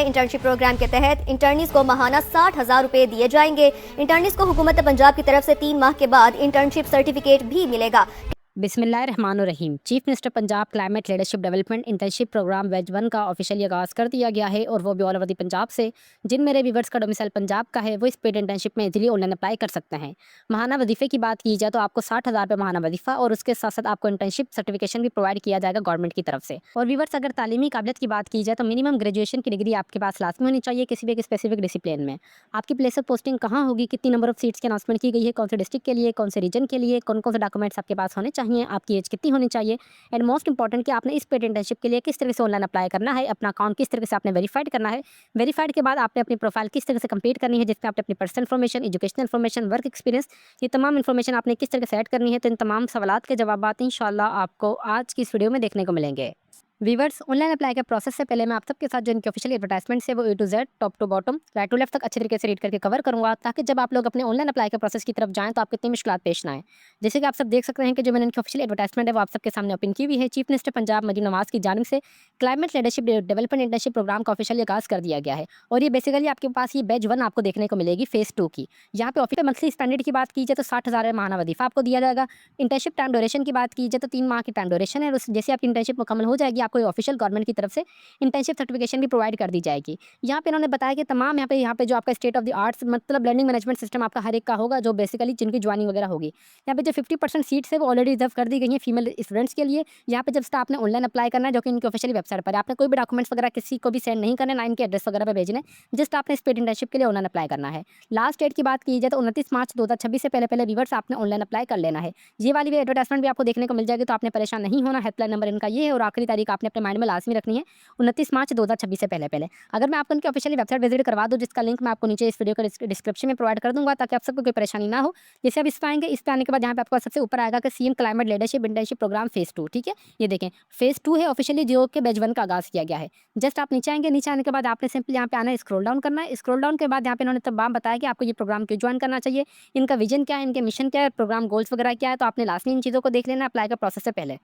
Internship programme के तहत इंटर्नीज को माहाना 60,000 रुपए दिए जाएंगे। इंटर्नीज को हुकूमत पंजाब की तरफ से 3 माह के बाद इंटर्नशिप सर्टिफिकेट भी मिलेगा। बिस्मिल्लाहिर्रहमानुर्रहीम। Chief minister Punjab climate leadership development internship program batch 1 का ऑफिशियली आगाज़ कर दिया गया है और वो भी ऑल ओवर दी पंजाब से। जिन मेरे व्यूवर्स का डोमिसाइल पंजाब का है वो इस पेड इंटर्नशिप में इजीली ऑनलाइन अप्लाई कर सकते हैं। माहाना वजीफे की बात की जाए तो आपको 60,000 रुपये माहाना वजीफा और उसके साथ साथ आपको इंटर्नशिप सर्टिफिकेशन भी प्रोवाइड किया जाएगा गवर्नमेंट की तरफ से। और व्यूवर्स, अगर तालीमी काबिलियत की बात की जाए तो मिनिमम ग्रेजुएशन की डिग्री आपके पास लाजमी होनी चाहिए किसी भी एक स्पेसिफिक डिसिप्लिन में। आपकी प्लेस ऑफ पोस्टिंग कहाँ होगी, कितनी नंबर ऑफ सीट्स की अनाउंसमेंट की गई है, कौन से डिस्ट्रिक्ट के लिए, कौन से रीजन के लिए, कौन कौन से डॉक्यूमेंट्स आपके पास होने चाहिए, आपकी एज कितनी होनी चाहिए, एंड मोस्ट इंपॉर्टेंट कि आपने इस पेड इंटर्नशिप के लिए किस तरह से ऑनलाइन अप्लाई करना है, अपना अकाउंट किस तरह से आपने वेरीफाइड करना है, वेरीफाइड के बाद आपने अपनी प्रोफाइल किस तरह से कंप्लीट करनी है, जिसमें आपने अपनी personal information, educational information, work experience, ये तमाम इन्फॉर्मेशन आपने किस तरह से सेट करनी है। तो इन तमाम सवालात के जवाब इंशाल्लाह आपको आज की इस वीडियो में देखने को मिलेंगे। वीवर्स, ऑनलाइन अप्लाई के प्रोसेस से पहले मैं आप सबके साथ जो इनकी ऑफिशियल एडवर्टाइजमेंट है वो A to Z, top to bottom, right to left तक अच्छे तरीके से रीड करके कवर करूंगा, ताकि जब आप लोग अपने ऑनलाइन अप्लाई के प्रोसेस की तरफ जाएं तो आपको इतनी मुश्किल पेश ना आए। जैसे कि आप सब देख सकते हैं कि जो मैंने इनकी ऑफिशियल एडवर्टाइजमेंट है वो आप सबके सामने ओपन की हुई है। चीफ मिनिस्टर पंजाब मरीम नवाज की जानिब से climate leadership development internship program का ऑफिशियल आगाज कर दिया गया है। और ये बेसिकली आपके पास ये बैच 1 आपको देखने को मिलेगी फेज 2 की। यहाँ पे ऑफिशियल मंथली स्टैंडर्ड की बात की जाए तो 60,000 माहाना वजीफा आपको दिया जाएगा। इंटर्नशिप टाइम ड्यूरेशन की बात की जाए तो 3 माह की टाइम ड्यूरेशन है। और जैसे आपकी इंटर्नशिप मुकम्मल हो जाएगी आपको ऑफिशियल गवर्नमेंट की तरफ से इंटर्नशिप सर्टिफिकेशन भी प्रोवाइड कर दी जाएगी। यहाँ पे इन्होंने बताया कि तमाम यहाँ पे जो आपका स्टेट ऑफ द आर्ट्स मतलब लर्निंग मैनेजमेंट सिस्टम आपका हर एक का होगा, जो बेसिकली जिनकी ज्वाइनिंग वगैरह होगी। यहाँ पे जो 50% सीट्स है वो ऑलरेडी रिजर्व कर दी गई हैं फीमेल स्टूडेंट्स के लिए। यहाँ पे जब आपने ऑनलाइन अप्लाई करना है, जो कि इनकी ऑफिशियल वेबसाइट पर है, आपने कोई भी डॉक्यूमेंट्स वगैरह किसी को भी सेंड नहीं करना, ना इनके एड्रेस वगैरह पे भेजने, जस्ट आपने इस पेड इंटर्नशिप के लिए ऑनलाइन अप्लाई करना है। लास्ट डेट की बात की जाए तो 29 मार्च 2026 से पहले पहले व्यूअर्स आपने ऑनलाइन अप्लाई कर लेना है। ये वाली भी एडवर्टाइजमेंट भी आपको देखने को मिल जाएगी, तो आपने परेशान नहीं होना। हेल्पलाइन नंबर इनका ये है और आखिरी तारीख आपने अपने माइंड में लाजमी रखनी है 29 मार्च 2026 से पहले पहले। अगर मैं आपको इनकी ऑफिशियल वेबसाइट विजिट करवा दूँ, जिसका लिंक मैं आपको नीचे इस वीडियो के डिस्क्रिप्शन में प्रोवाइड कर दूंगा, ताकि आप सबको कोई परेशानी ना हो। जैसे आप इस पे आएंगे, इस पे आने के बाद यहाँ पे आपको सबसे ऊपर आएगा कि CM climate leadership internship program phase 2। ठीक है, ये देखें फेज 2 है ऑफिशियली, जो के बैच 1 का आगाज किया गया है। जस्ट आप नीचे आएंगे, नीचे आने के बाद आपने सिंपली यहाँ पे आना है, स्क्रॉल डाउन करना है। स्क्रॉल डाउन के बाद यहाँ पे इन्होंने तमाम बताया कि आपको ये प्रोग्राम क्यों ज्वाइन करना चाहिए, इनका विजन क्या है, इनके मिशन क्या है, प्रोग्राम गोल्स वगैरह क्या है। तो आपने लास्ट में इन चीज़ों को देख लेना अप्लाई का प्रोसेस से पहले।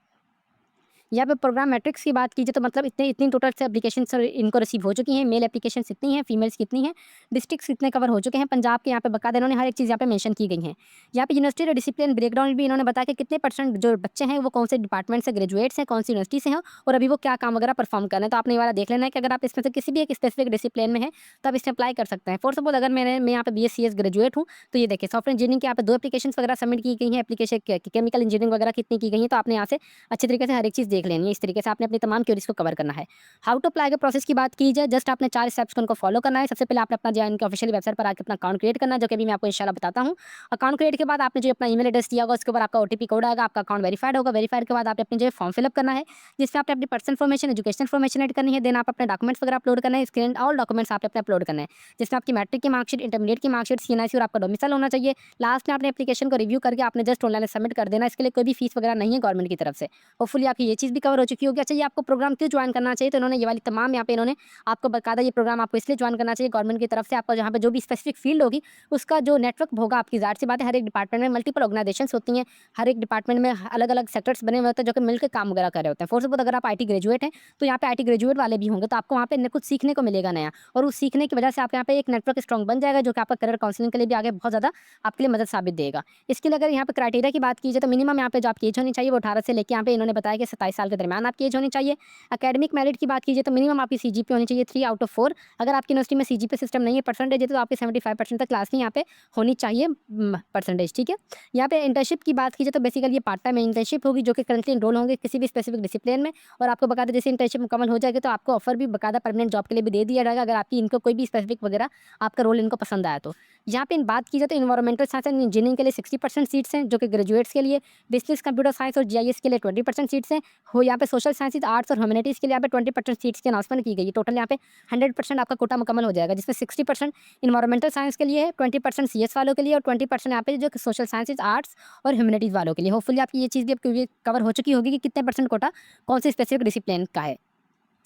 यहाँ पे प्रोग्राम मैट्रिक्स की बात की जाए तो मतलब इतनी टोटल से एप्लीकेशन इनको रिसीव हो चुकी हैं। मेल एप्लीकेशन इतनी हैं, फीमेल्स कितनी हैं, डिस्ट्रिक्ट्स कितने कवर हो चुके हैं पंजाब के। यहाँ पे बकायदा इन्होंने हर एक चीज़ यहाँ पे मेंशन की गई है। यहाँ पे यूनिवर्सिटी डिसिप्लिन ब्रेकडाउन भी इन्होंने बताया कि कितने परसेंट जो बच्चे हैं वो कौन से डिपार्टमेंट से ग्रेजुएट्स हैं, कौन सी यूनिवर्सिटी से हैं और अभी वो क्या काम वगैरह परफॉर्म कर रहे हैं। तो आपने ये वाला देख लेना है कि अगर आप इसमें से किसी भी एक स्पेसिफिक डिसिप्लिन में है तो आप इसमें अप्लाई कर सकते हैं। फॉर सपोज अगर मैं यहाँ पे BSc ग्रेजुएट हूँ, तो ये देखिए सॉफ्टवेयर इंजीनियरिंग के यहाँ पे 2 एप्लीकेशन वगैरह सबमिट की गई हैं। एप्लीकेशन केमिकल इंजीनियरिंग वगैरह कितनी की गई है, तो आपने यहाँ से अच्छे तरीके से हर एक चीज़ देख लेनी है। इस तरीके से आपने अपनी तमाम क्वेरीज को कवर करना है। हाउ टू अप्लाई के प्रोसेस की बात की जाए, जस्ट आपने 4 स्टेप्स को उनको फॉलो करना है। सबसे पहले आपने अपना जो है इनके ऑफिशियल वेबसाइट पर आकर अपना अकाउंट क्रिएट करना है, जो कि अभी मैं आपको इंशाल्लाह बताता हूँ। अकाउंट क्रिएट के बाद आपने जो अपना ईमेल एड्रेस दिया होगा उसके ऊपर आपका OTP कोड आएगा, आपका अकाउंट वेरीफाइड होगा। वेरीफाइड के बाद आपने अपनी जो फॉर्म फिलअप करना है, जिसमें आपने अपनी personal information, education information add करनी है। देन आप अपने डॉक्यूमेंट्स वगैरह अपलोड करना है, स्क्रीन ऑल डॉक्यूमेंट्स आपने अपने अपलोड करना है, जिसमें आपकी मैट्रिक की मार्कशीट, इंटरमीडिएट की मार्कशीट, CNIC और आपका डोमिसाइल होना चाहिए। लास्ट में आपने एप्लीकेशन को रिव्यू करके आपने जस्ट ऑनलाइन सबमिट कर देना। इसके लिए कोई भी फीस वगैरह नहीं है गवर्नमेंट की तरफ से। होपफुली आपकी ये चीज़ भी कवर हो चुकी होगी। अच्छा, ये आपको प्रोग्राम क्यों ज्वाइन करना चाहिए, तो इन्होंने ये वाली तमाम यहाँ पे इन्होंने आपको बकायदा ये प्रोग्राम आपको इसलिए ज्वाइन करना चाहिए गवर्नमेंट की तरफ से। आपको जहाँ पे जो भी स्पेसिफिक फील्ड होगी उसका जो नेटवर्क होगा, आपकी ज़ाहिर सी बात है हर एक डिपार्टमेंट में मल्टीपल ऑर्गेनाइजेशंस होती हैं, हर एक डिपार्टमेंट में अलग अलग सेक्टर्स बने हुए होते हैं जो कि मिलकर काम वगैरह कर रहे होते हैं। फॉर सपोज अगर आप IT ग्रेजुएट हैं तो यहाँ पे IT ग्रेजुएट वाले भी होंगे, तो आपको वहाँ पे कुछ सीखने को मिलेगा नया, और उस सीखने की वजह से आपके यहाँ पे एक नेटवर्क स्ट्रॉन्ग बन जाएगा, जो कि आपका करियर काउंसलिंग के लिए भी आगे बहुत ज़्यादा आपके लिए मदद साबित देगा। इसके लिए अगर यहाँ पे क्राइटेरिया की बात की जाए तो मिनिमम यहाँ पे जो आपकी एज होनी चाहिए वो 18 से लेकर यहाँ पे इन्होंने बताया कि 27 साल के दरमियान आपकी एज होनी चाहिए। एकेडमिक मेरिट की बात की जाए तो मिनिमम आपकी CGPA होनी चाहिए 3 आउट ऑफ 4। अगर आपकी यूनिवर्सिटी में CGPA सिस्टम नहीं है, परसेंटेज है, तो आपकी 75% तक क्लास में यहाँ पे होनी चाहिए परसेंटेज। ठीक है, यहाँ पे इंटर्नशिप की बात की जाए तो बेसिकली ये पार्ट टाइम इंटर्नशिप होगी, जो कि करंटली इनरोल होंगे किसी भी स्पेसिफिक डिसिप्लिन में, और आपको बकायदा जैसे इंटर्नशिप मुकम्मल हो जाएगी तो आपको ऑफर भी बकायदा परमानेंट जॉब के लिए भी दे दिया जाएगा, अगर आपकी इनको कोई भी स्पेसिफिक वगैरह आपका रोल इनको पसंद आया तो। यहाँ पे इन बात की जाए तो इन्वायरमेंटल साइंस एंड इंजीनियरिंग के लिए 60% सीट्स हैं, जो कि ग्रेजुएट्स के लिए। बिजनेस, कंप्यूटर साइंस और GIS के लिए 20% सीट्स हैं। हो यहाँ पे सोशल साइंसेज, आर्ट्स और ह्यूमैनिटीज़ के लिए यहाँ पे 20% सीट्स की अनाउंसमेंट की गई है। टोटल यहाँ पे 100% आपका कोटा मुकम्मल हो जाएगा, जिसमें 60% इन्वायरमेंटल साइंस के लिए है, 20% CS वालों के लिए और 20% यहाँ पे जो सोशल साइंसेज, आर्ट्स और ह्यूमैनिटीज़ वालों के लिए। होपफुली आपकी ये चीज़ भी आपको कवर हो चुकी होगी कि कितने परसेंट कोटा कौन से स्पेसिफिक डिसिप्लिन का है।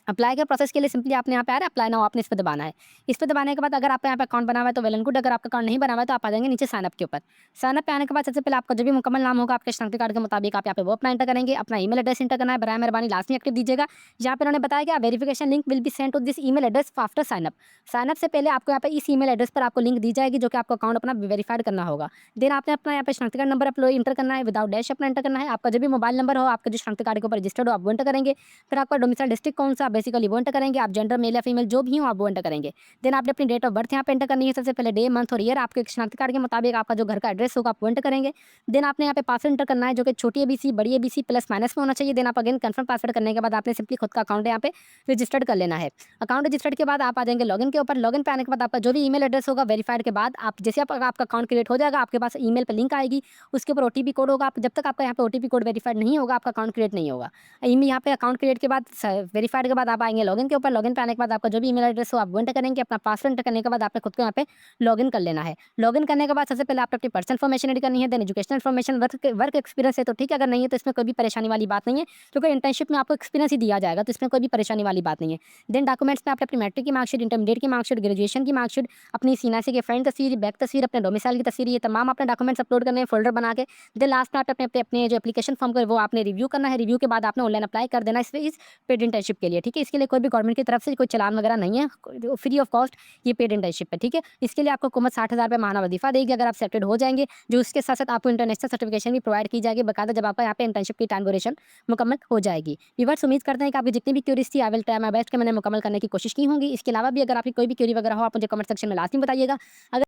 अप्लाई के प्रोसेस के लिए सिंपली आपने यहाँ पे आ रहा है अप्लाई नाउ, आपने इस पे दबाना है। इस पे दबाने के बाद अगर आपका यहाँ पे अकाउंट बना हुआ है तो वेल एंड गुड, अगर आपका अकाउंट नहीं बना हुआ है तो आप आ जाएंगे नीचे साइन अप के ऊपर। साइन अप पे आने के बाद सबसे पहले आपका जो भी मुकम्मल नाम होगा आपके शनाख्ती कार्ड के मुताबिक आप यहाँ पे वो अपना एंटर करेंगे। अपना ईमेल एड्रेस एंटर करना है, बराए मेहरबानी लास्ट में एक्टिव दीजिएगा। यहाँ पे उन्होंने बताया कि verification link will be send to this email address after sign up. Sign up से पहले आपको यहाँ पे इस ईमेल एड्रेस पर आपको लिंक दी जाएगी जो कि आपको अकाउंट अपना वेरीफाइड करना होगा। देन आपने अपना यहाँ पे शनाख्ती कार्ड नंबर अपलोड इंटर करना है, विदाउट डैश अपना एंटर करना है। आपका जो भी मोबाइल नंबर हो, आपका जो शनाख्ती कार्ड के ऊपर रजिस्टर्ड हो, आप वो एंटर करेंगे। फिर आपका डोमिसाइल डिस्ट्रिक्ट कौन सा बेसिकली वो एंटर करेंगे। आप जेंडर मेल या फीमेल जो भी हो आप वो एंटर करेंगे। देन आपने अपनी डेट ऑफ बर्थ यहाँ पे एंटर करनी है। सबसे पहले डे मंथ और ईयर आपके शनाख्ती कार्ड के मुताबिक आपका जो घर का एड्रेस होगा आप वो एंटर करेंगे। देन आपने यहाँ पे पासवर्ड एंटर करना है जो कि छोटी ABC बड़ी ABC प्लस माइनस में होना चाहिए। देन आप अगेन कंफर्म पासवर्ड करने के बाद आपने सिंपली खुद का अकाउंट यहाँ पे रजिस्टर्ड कर लेना है। अकाउंट रजिस्टर्ड के बाद आप आ जाएंगे लॉगिन के ऊपर। लॉगिन पे आने के बाद आपका जो भी ईमेल एड्रेस होगा वेरीफाइड के बाद आप जैसे आपका अकाउंट क्रिएट हो जाएगा आपके पास ईमेल पे लिंक आएगी, उसके ऊपर OTP कोड होगा। आप जब तक आपका यहाँ पे OTP कोड वेरीफाइड नहीं होगा आपका अकाउंट क्रिएट नहीं होगा। यहाँ पे अकाउंट क्रिएट के बाद वेरीफाइड के बाद आप आएंगे लॉगिन के ऊपर। लॉगिन पे आने के बाद आपका जो भी ईमेल एड्रेस हो आप वो एंटर करेंगे। अपना पासवर्ड एंटर करने के बाद आपने खुद को यहाँ पे लॉगिन कर लेना है। लॉगिन करने के बाद सबसे पहले आपने अपनी पर्सनल इन्फॉर्मेशन एड करनी है। Then educational information, work experience है तो ठीक है, अगर नहीं है तो इसमें कोई भी परेशानी वाली बात नहीं है क्योंकि इंटर्नशिप में आपको एक्सपीरियंस ही दिया जाएगा तो इसमें कोई भी परेशानी वाली बात नहीं है। देन डॉक्यूमेंट्स में आपने अपनी मैट्रिक की मार्कशीट, इंटरमीडिएट की मार्कशीट, ग्रेजुएशन की मार्कशीट, अपनी सीनासी के फ्रंट तस्वीर, बैक तस्वीर, अपने डोमिसाइल की तस्वीर, ये तमाम अपने डॉक्यूमेंट्स अपलोड करने हैं फोल्डर बना के। देन लास्ट में आप अपने जो एप्लीकेशन फॉर्म को वो आपने रिव्यू करना है। रिव्यू के बाद आपने ऑनलाइन अप्लाई कर देना है इस पेड इंटर्नशिप के लिए। ठीक है, इसके लिए कोई भी गवर्नमेंट की तरफ से कोई चलान वगैरह नहीं है, फ्री ऑफ कॉस्ट ये पेड इंटर्नशिप है। ठीक है, इसके लिए आपको हुकूमत 60,000 रुपये माहाना वजीफा देगी अगर आप सेलेक्टेड हो जाएंगे, जो उसके साथ साथ आपको इंटरनेशनल सर्टिफिकेशन भी प्रोवाइड की जाएगी बाकायदा जब आपका यहाँ पे इंटर्नशिप की टाइम ड्यूरेशन मुकम्मल हो जाएगी। व्यूअर्स, उम्मीद करते हैं कि आपकी जितनी भी क्यूरीज थी I will try my best कि मैंने मुकम्मल करने की कोशिश की होंगी। इसके अलावा भी अगर आपकी कोई भी क्यूरी वगैरह हो आप मुझे कमेंट सेक्शन में लाजमी बताइएगा। अगर